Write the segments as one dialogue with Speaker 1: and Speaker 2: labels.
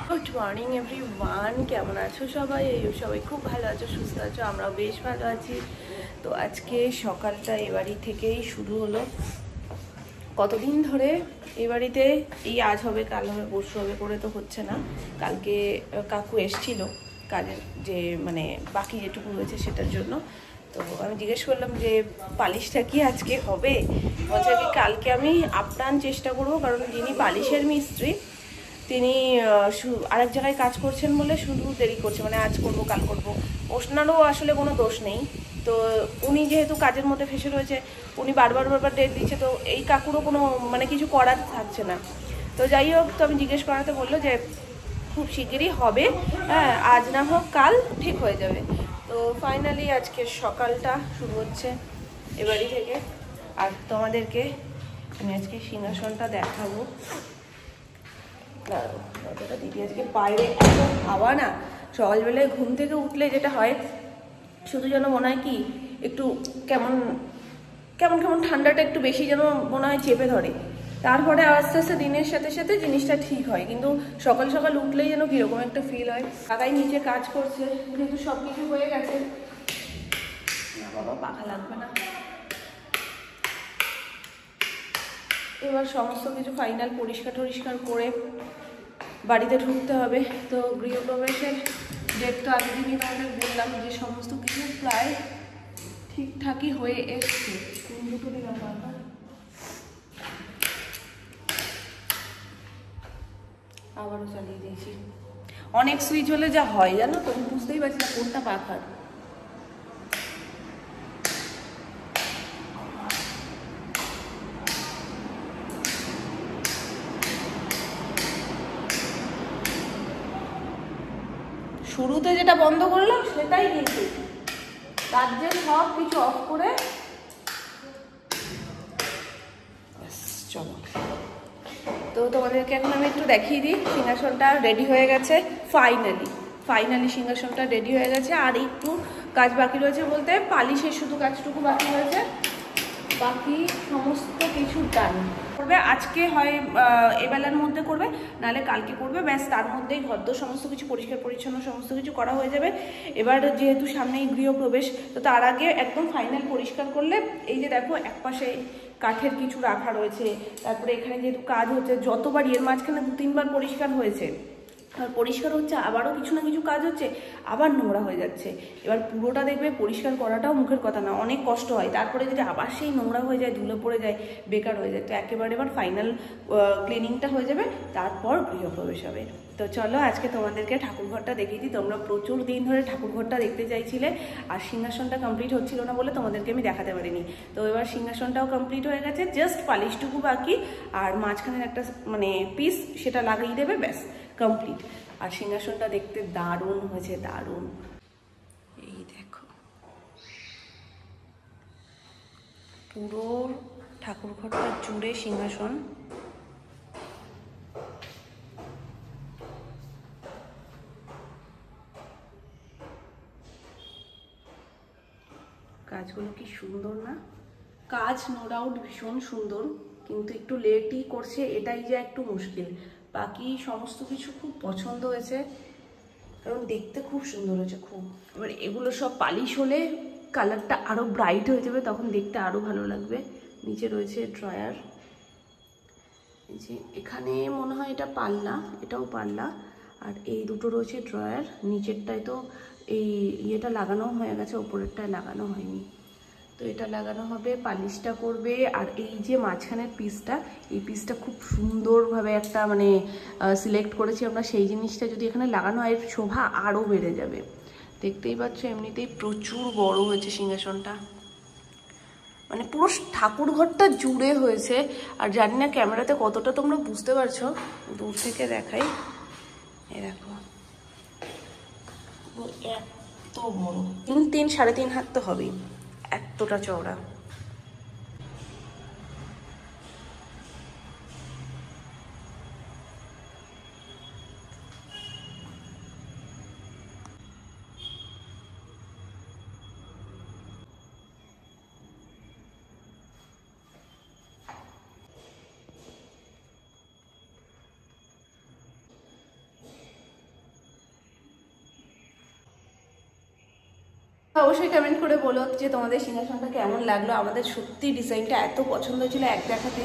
Speaker 1: Good morning everyone, কেমন আছো সবাই? সবাই খুব ভালো আছো, সুস্থ আছো, আমরাও বেশ ভালো আছি। তো আজকে সকালটা এ বাড়ি থেকেই শুরু হলো। কতদিন ধরে এই বাড়িতে এই আজ হবে কাল হবে পরশু হবে করে তো হচ্ছে না। কালকে কাকু এসছিল কাজের যে মানে বাকি যেটুকু হয়েছে সেটার জন্য। তো আমি জিজ্ঞেস করলাম যে পালিশটা কি আজকে হবে? বলছে কি কালকে আমি আপ্রাণ চেষ্টা করবো, কারণ যিনি পালিশের মিস্ত্রি তিনি আরেক জায়গায় কাজ করছেন বলে শুধু দেরি করছে, মানে আজ করব কাল করব। ওনারও আসলে কোনো দোষ নেই। তো উনি যেহেতু কাজের মধ্যে ফেসে রয়েছে, উনি বারবার ডেট দিচ্ছে, তো এই কাকুরও কোনো মানে কিছু করার থাকছে না। তো যাই হোক, তো আমি জিজ্ঞেস করাতে বললো যে খুব শিগগিরই হবে, হ্যাঁ আজ না হোক কাল ঠিক হয়ে যাবে। তো ফাইনালি আজকে সকালটা শুরু হচ্ছে এ বাড়ি থেকে। আর তোমাদেরকে আমি আজকে সিংহাসনটা দেখাবো। দিদি আজকে বাইরে এত হাওয়া না, সকালবেলায় ঘুম থেকে উঠলে যেটা হয় শুধু যেন মনে হয় কি একটু কেমন কেমন কেমন ঠান্ডাটা একটু বেশি যেন মনে হয় চেপে ধরে। তারপরে আস্তে আস্তে দিনের সাথে সাথে জিনিসটা ঠিক হয়, কিন্তু সকাল সকাল উঠলেই যেন কীরকম একটা ফিল হয়। কাকাই নিচে কাজ করছে, যেহেতু সব কিছু হয়ে গেছে। না বাবা, পাখা লাগবে না। এবার সমস্ত কিছু ফাইনাল পরিষ্কার করে বাড়িতে ঢুকতে হবে। তো গৃহপ্রবেশের ডেট তো আগের দিনই তোমাদের বললাম যে সমস্ত কিছু প্রায় ঠিকঠাকই হয়ে এসছে। দুটো দিলাম বাবা, আবারও চালিয়ে দিয়েছি। অনেক সুইচ হলে যা হয় জানো তো, বুঝতেই পারছি না কোনটা পাখার। শুরুতে যেটা বন্ধ করলাম সেটাই কিন্তু রাজ্যের সব কিছু অফ করে চলো। তো তোমাদেরকে এখন আমি একটু দেখিয়ে দিই, সিংহাসনটা রেডি হয়ে গেছে। ফাইনালি সিংহাসনটা রেডি হয়ে গেছে। আর একটু কাজ বাকি রয়েছে, বলতে পালিশের শুধু কাজটুকু বাকি রয়েছে, বাকি সমস্ত কিছু ডান করবে। আজকে হয় এবেলার মধ্যে করবে, নাহলে কালকে করবে, ব্যাস তার মধ্যেই ঘরদোর সমস্ত কিছু পরিষ্কার পরিচ্ছন্ন সমস্ত কিছু করা হয়ে যাবে। এবার যেহেতু সামনেই গৃহপ্রবেশ, তো তার আগে একদম ফাইনাল পরিষ্কার করলে, এই যে দেখো একপাশে কাঠের কিছু রাখা রয়েছে, তারপরে এখানে যেহেতু কাজ হচ্ছে যতবার এর মাঝখানে 2-3 বার পরিষ্কার হয়েছে, আর পরিষ্কার হচ্ছে আবারও কিছু না কিছু কাজ হচ্ছে, আবার নোংরা হয়ে যাচ্ছে। এবার পুরোটা দেখবে পরিষ্কার করাটাও মুখের কথা না, অনেক কষ্ট হয়। তারপরে যদি আবার সেই নোংরা হয়ে যায়, ধুলো পড়ে যায়, বেকার হয়ে যায়। তো একেবারে এবার ফাইনাল ক্লিনিংটা হয়ে যাবে, তারপর গৃহপ্রবেশ হবে। তো চলো আজকে তোমাদেরকে ঠাকুরঘরটা দেখিয়ে দিই। তোমরা প্রচুর দিন ধরে ঠাকুরঘরটা দেখতে চাইছিলে, আর সিংহাসনটা কমপ্লিট হচ্ছিল না বলে তোমাদেরকে আমি দেখাতে পারিনি। তো এবার সিংহাসনটাও কমপ্লিট হয়ে গেছে, জাস্ট পালিশটুকু বাকি। আর মাঝখানের একটা মানে পিস সেটা লাগিয়ে দেবে, ব্যাস কমপ্লিট। আর সিংহাসনটা দেখতে দারুণ হয়েছে, দারুণ। এই দেখো পুরো ঠাকুরঘরটা জুড়ে সিংহাসন। কাজগুলো কি সুন্দর না? কাজ নো ডাউট ভীষণ সুন্দর, কিন্তু একটু লেটই করছে, এটাই যে একটু মুশকিল। বাকি সমস্ত কিছু খুব পছন্দ হয়েছে, কারণ দেখতে খুব সুন্দর হয়েছে খুব। এবার এগুলো সব পালিশ হলে কালারটা আরও ব্রাইট হয়ে যাবে, তখন দেখতে আরও ভালো লাগবে। নিচে রয়েছে ড্রয়ার, এই যে এখানে মনে হয় এটা পাল্লা, এটাও পাল্লা। আর এই দুটো রয়েছে ড্রয়ার। নিচেরটায় তো এই ইয়েটা লাগানো হয়ে গেছে, ওপরেরটায় লাগানো হয়নি। তো এটা লাগানো হবে, পালিশটা করবে। আর এই যে মাঝখানের পিসটা, এই পিসটা খুব সুন্দরভাবে একটা মানে সিলেক্ট করেছি আমরা, সেই জিনিসটা যদি এখানে লাগানো হয় শোভা আরও বেড়ে যাবে। দেখতেই পাচ্ছ এমনিতেই প্রচুর বড় হয়েছে সিংহাসনটা, মানে পুরো ঠাকুর ঘরটা জুড়ে হয়েছে। আর জানি না ক্যামেরাতে কতটা তোমরা বুঝতে পারছো, দূর থেকে দেখাই। এই দেখো এত বড়, 3-3.5 হাত তো হবেই, এতটা চওড়া। অবশ্যই কমেন্ট করে বলো যে তোমাদের সিংহাসনটা কেমন লাগলো। আমাদের সত্যি ডিজাইনটা এত পছন্দ হয়েছিল এক দেখাতে,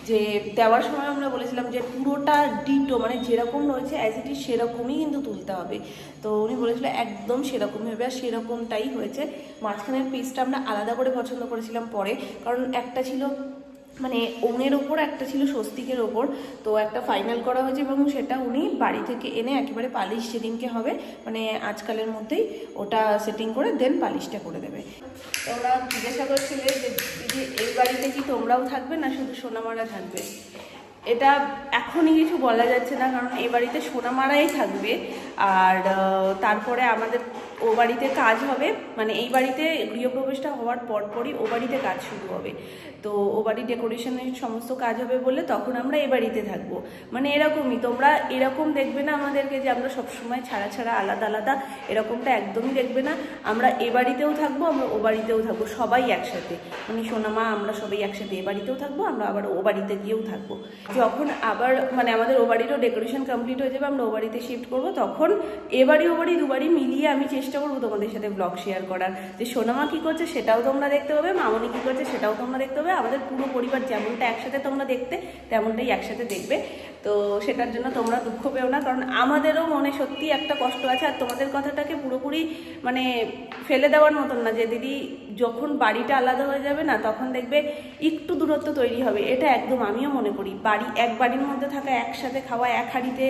Speaker 1: যে দেওয়ার সময় আমরা বলেছিলাম যে পুরোটা ডিটো মানে যেরকম রয়েছে অ্যাজ ইট ইজ সেরকমই কিন্তু তুলতে হবে। তো উনি বলেছিল একদম সেরকমই হবে, আর সেরকমটাই হয়েছে। মাঝখানের পিসটা আমরা আলাদা করে পছন্দ করেছিলাম পরে, কারণ একটা ছিল মানে ওনের ওপর, একটা ছিল স্বস্তিকের ওপর। তো একটা ফাইনাল করা হয়েছে এবং সেটা উনি বাড়ি থেকে এনে একেবারে পালিশ সেদিনকে হবে, মানে আজকালের মধ্যেই ওটা সেটিং করে দেন পালিশটা করে দেবে। তোমরা জিজ্ঞাসা করছিলে যে দিদি এই বাড়িতে কি তোমরাও থাকবে না শুধু সোনামারা থাকবে? এটা এখনই কিছু বলা যাচ্ছে না, কারণ এই বাড়িতে সোনামারাই থাকবে। আর তারপরে আমাদের ও বাড়িতে কাজ হবে, মানে এই বাড়িতে গৃহপ্রবেশটা হওয়ার পরপরই ও বাড়িতে কাজ শুরু হবে। তো ও বাড়ি ডেকোরেশনের সমস্ত কাজ হবে বলে তখন আমরা এই বাড়িতে থাকবো। মানে এরকমই, তোমরা এরকম দেখবে না আমাদেরকে যে আমরা সবসময় ছাড়া ছাড়া আলাদা আলাদা, এরকমটা একদমই দেখবে না। আমরা এ বাড়িতেও থাকবো, আমরা ও বাড়িতেও থাকবো, সবাই একসাথে। মানে সোনামা আমরা সবাই একসাথে এ বাড়িতেও থাকবো, আমরা আবার ও বাড়িতে গিয়েও থাকবো। যখন আবার মানে আমাদের ও বাড়িরও ডেকোরেশন কমপ্লিট হয়ে যাবে, আমরা ও বাড়িতে শিফট করবো, তখন এ বাড়ি ও বাড়ি দুবাড়ি মিলিয়ে আমি চেষ্টা করবো তোমাদের সাথে ব্লগ শেয়ার করার, যে সোনামা কী করছে সেটাও তোমরা দেখতে পাবে, মামনি কী করছে সেটাও তোমরা দেখতে পাবে। আমাদের পুরো পরিবার যেমনটা একসাথে তোমরা দেখতে তেমনটাই একসাথে দেখবে। তো সেটার জন্য তোমরা দুঃখ পেও না, কারণ আমাদেরও মনে সত্যি একটা কষ্ট আছে। আর তোমাদের কথাটাকে পুরোপুরি মানে ফেলে দেওয়ার মতন না, যে দিদি যখন বাড়িটা আলাদা হয়ে যাবে না তখন দেখবে একটু দূরত্ব তৈরি হবে, এটা একদম আমিও মনে করি। বাড়ি এক বাড়ির মধ্যে থাকা, একসাথে খাওয়া, এক হাঁড়িতে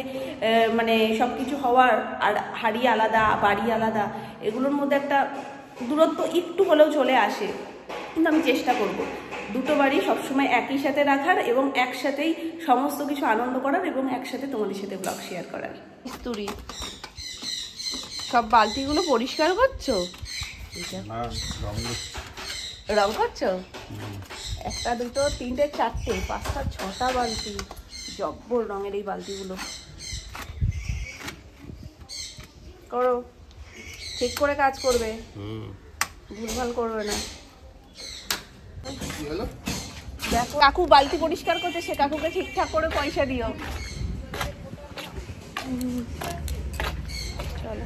Speaker 1: মানে সব কিছু হওয়ার, আর হাঁড়ি আলাদা বাড়ি আলাদা, এগুলোর মধ্যে একটা দূরত্ব একটু হলেও চলে আসে। কিন্তু আমি চেষ্টা করব দুটো বাড়ি সবসময় একই সাথে রাখার এবং একসাথেই সমস্ত কিছু আনন্দ করার এবং একসাথে তোমাদের সাথে ব্লগ শেয়ার করার। মিস্তুরি সব বালতিগুলো পরিষ্কার করছো? রং করছো? একটা দুটো তিনটে চারটে পাঁচটা ছটা বালতি, জব্বর রঙের এই বালতিগুলো। করো, ঠিক করে কাজ করবে, ভুলভাল করবে না। দেখো কাকু বালতি পরিষ্কার করতে, সে কাকুকে ঠিকঠাক করে পয়সা দিও। চলো,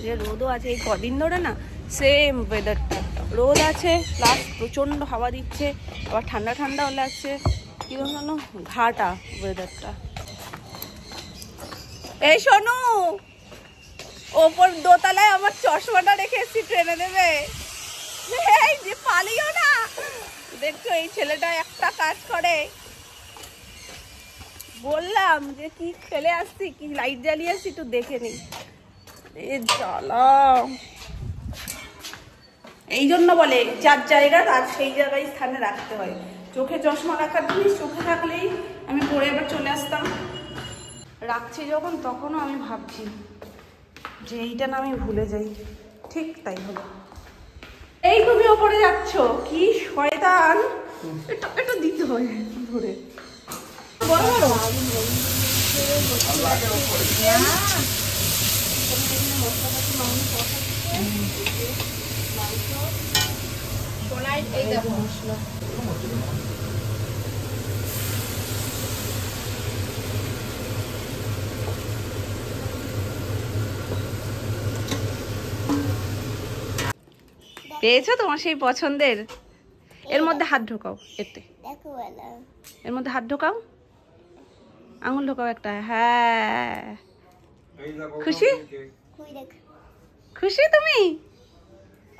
Speaker 1: যে রোদও আছে এই কদিন ধরে না, সেম ওয়েদারটা, রোদ আছে প্লাস প্রচণ্ড হাওয়া দিচ্ছে, আবার ঠান্ডা ঠান্ডাও লাগছে, কি বলো ঘাটা ওয়েদারটা। এই শোনো, ওপর দোতলায় আমার চশমাটা রেখে এসছি, ট্রেনে দেবে? এই যে পালিও না, দেখছো এই ছেলেটা একটা কাজ করে, বললাম যে কি ফেলে আসছি, কি লাইট জ্বালিয়ে আসছি একটু দেখে নি। এ জ্বালা, এই জন্য বলে যার জায়গা তার সেই জায়গায় স্থানে রাখতে হয়। চোখে চশমা রাখার জিনিস চোখে থাকলেই আমি পরে এবার চলে আসতাম। রাখছি যখন তখনও আমি ভাবছি যে এইটা না আমি ভুলে যাই, ঠিক তাই হলো। এই তুমি ওপরে যাচ্ছ, কি শয়তান, এটা দিতে হয় ধরে। পেয়েছো তোমার সেই পছন্দের? এর মধ্যে হাত ঢোকাও, এতে এর মধ্যে হাত ঢোকাও, আঙুল ঢোকাও একটা। হ্যাঁ, খুশি? খুশি তুমি?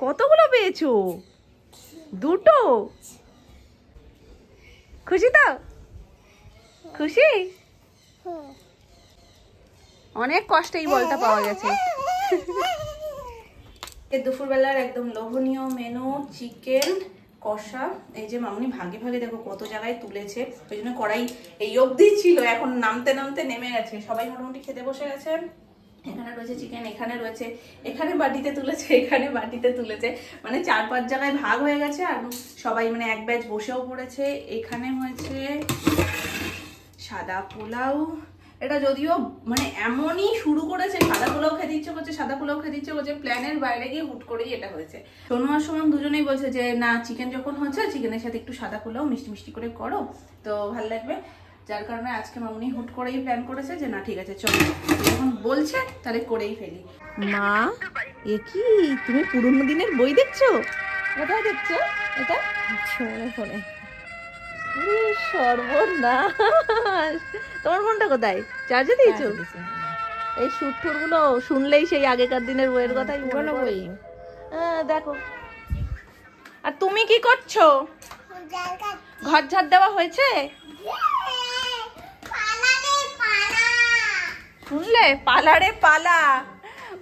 Speaker 1: কতগুলো পেয়েছো? দুটো? খুশি তো? খুশি? অনেক কষ্টেই বলটা পাওয়া গেছে। দুপুরবেলার একদম লোভনীয় মেনু চিকেন কষা। এই যে মামনি ভাগে ভাগে দেখো কত জায়গায় তুলেছে, ওই জন্য কড়াই এই অবধি ছিল, এখন নামতে নামতে নেমে গেছে। সবাই মোটামুটি খেতে বসে গেছে। এখানে রয়েছে চিকেন, এখানে রয়েছে, এখানে বাটিতে তুলেছে, এখানে বাটিতে তুলেছে, মানে 4-5 জায়গায় ভাগ হয়ে গেছে। আর সবাই মানে এক ব্যাচ বসেও পড়েছে। এখানে হয়েছে সাদা পোলাও, এটা যদিও মানে এমনই শুরু করেছে, সাদা পোলাও খেতে ইচ্ছে করছে, সাদা পোলাও খেতে ইচ্ছে করছে, প্ল্যানের বাইরে গিয়ে হুট করেই এটা হয়েছে। সোনু আর সুমন দুজনেই বলছে যে না, চিকেন যখন হচ্ছে চিকেনের সাথে একটু সাদা পোলাও মিষ্টি মিষ্টি করে করো, তো ভালো লাগবে। যার কারণে আজকে মামনি হুট করেই প্ল্যান করেছে যে না ঠিক আছে চলো, যখন বলছে তাহলে করেই ফেলি। মা এ কি তুমি পুরনো দিনের বই দেখছো? কোথায় দেখছো এটা? ফোনে। সর্বনাশ, তোমার ফোনটা কোথায়? চার্জে দিয়েছো? এই সুরটুর গুলো শুনলেই সেই আগেকার দিনের বইয়ের কথাই মনে পড়ে। দেখো, আর তুমি কি করছো? ঘর ঝাড় দেওয়া হয়েছে? শুনলে? পালারে পালা,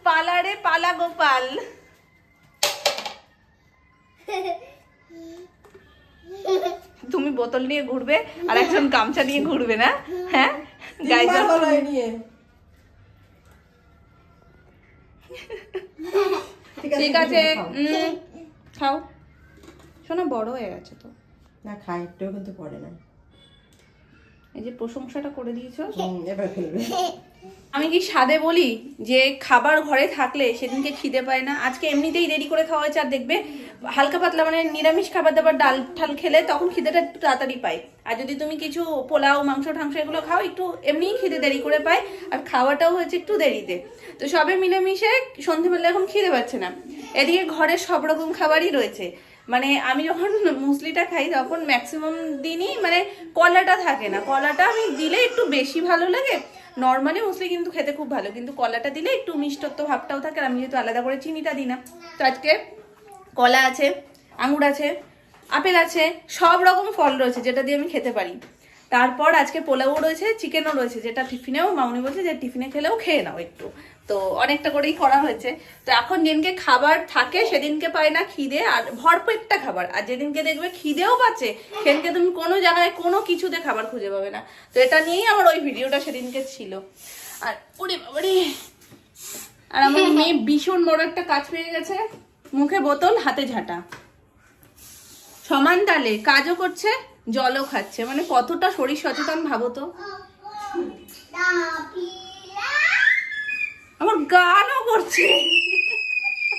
Speaker 1: পালারে পালা গোপাল। তুমি বোতল নিয়ে ঘুরবে আর একজন গামছা নিয়ে ঘুরবে না? হ্যাঁ, নিয়ে ঠিক আছে, খাও। শোনো বড় হয়ে গেছে তো,
Speaker 2: না খাই একটুও কিন্তু পড়ে না।
Speaker 1: এই যে প্রশংসাটা করে দিয়েছো, এবার ফেলবে। আমি কি সাদে বলি যে খাবার ঘরে থাকলে সেদিনকে খিদে পায় না? আজকে এমনিতেই রেডি করে খাওয়া হয়েছে, আর দেখবে হালকা পাতলা মানে নিরামিষ খাবার দাবার ডাল ঠাল খেলে তখন খিদেটা একটু তাড়াতাড়ি পায়। আর যদি তুমি কিছু পোলাও মাংস ঠাংস এগুলো খাও একটু এমনিই খিদে দেরি করে পায়, আর খাওয়াটাও হয়েছে একটু দেরিতে। তো সবে মিলেমিশে সন্ধ্যেবেলা এখন খিদে পাচ্ছে না। এদিকে ঘরে সব রকম খাবারই রয়েছে। মানে আমি যখন মুসলিটা খাই তখন ম্যাক্সিমাম দিনই মানে কলাটা থাকে না, কলাটা আমি দিলে একটু বেশি ভালো লাগে। নর্মালি মুসলি কিন্তু খেতে খুব ভালো, কিন্তু কলাটা দিলে একটু মিষ্টত্ব ভাবটাও থাকে, আর আমি যেহেতু আলাদা করে চিনিটা দিই না। তো আজকে কলা আছে, আঙুর আছে, আপেল আছে, সব রকম ফল রয়েছে যেটা দিয়ে আমি খেতে পারি। তারপর আজকে পোলাও রয়েছে, চিকেনও রয়েছে, যেটা টিফিনেও মামনি বলছে যে টিফিনে খেলেও খেয়ে নাও একটু। তো অনেকটা করেই করা হয়েছে। তো এখন যেদিনকে খাবার থাকে সেদিনকে পায় না খিদে, আর ভরপেটটা খাবার। আর যেদিনকে দেখবে খিদেও পাচ্ছে সেদিনকে তুমি কোনো জায়গায় কোনো কিছুতে খাবার খুঁজে পাবে না। তো এটা নিয়েই আমার ওই ভিডিওটা সেদিনকে ছিল। আর ওরে বাবারে, আর আমার মেয়ে ভীষণ বড় একটা কাজ পেয়ে গেছে, মুখে বোতল হাতে ঝাঁটা, সমান তালে কাজও করছে জলও খাচ্ছে। মানে কতটা শরীর সচেতন ভাবো তো। আমার গানও করছে।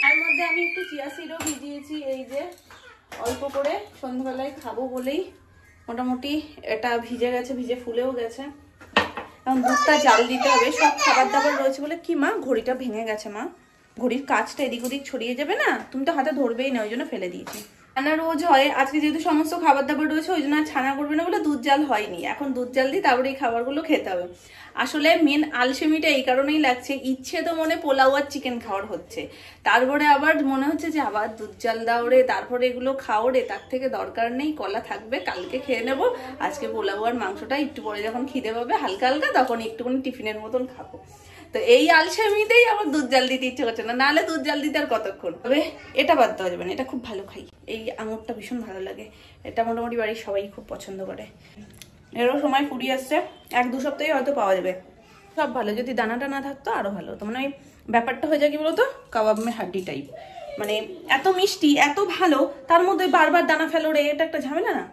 Speaker 1: তার মধ্যে আমি একটু চিয়া সিডও ভিজিয়েছি, এই যে অল্প করে সন্ধ্যাবেলায় খাবো বলেই মোটামুটি এটা ভিজে গেছে, ভিজে ফুলেও গেছে। এখন দুধটা জাল দিতে হবে। সব খাবার দাবার রয়েছে বলে কি মা ঘড়িটা ভেঙে গেছে মা, ঘড়ির কাজটা এদিক ওদিক ছড়িয়ে যাবে না, তুমি তো হাতে ধরবেই না, ওই জন্য ফেলে দিয়েছি। ছানা রোজ হয়, আজকে যেহেতু সমস্ত খাবার দাবার রয়েছে ওই জন্য ছানা করবে না বলে দুধ জাল হয়নি। এখন দুধ জাল দিই, তারপরে এই খাবারগুলো খেতে হবে। আসলে মেন আলসেমিটা এই কারণেই লাগছে, ইচ্ছে তো মনে পোলাও আর চিকেন খাওয়ার হচ্ছে, তারপরে আবার মনে হচ্ছে যে আবার দুধ জাল দাও রে, তারপরে এগুলো খাও রে, তার থেকে দরকার নেই, কলা থাকবে কালকে খেয়ে নেবো। আজকে পোলাও আর মাংসটা একটু পরে যখন খিদে পাবে হালকা হালকা তখন একটুখানি টিফিনের মতন খাবো। তো এই আলসেমিতেই আমার দুধ জাল দিতে ইচ্ছে করছে না, নাহলে দুধ জাল দিতে আর কতক্ষণ। তবে এটা বাদ দেওয়া যাবে না, এটা খুব ভালো খাই। এই আঙুরটা ভীষণ ভালো লাগে, এটা মোটামুটি বাড়ির সবাই খুব পছন্দ করে। এরও সময় ফুরিয়ে আসছে, 1-2 সপ্তাহে হয়তো পাওয়া যাবে। সব ভালো, যদি দানাটা না থাকতো আরো ভালো। তো মানে ব্যাপারটা হয়ে যায় কি বলতো, কাবাব মে হাড্ডি টাইপ। মানে এত মিষ্টি এত ভালো, তার মধ্যে বারবার দানা ফেলো রে, এটা একটা ঝামেলা না।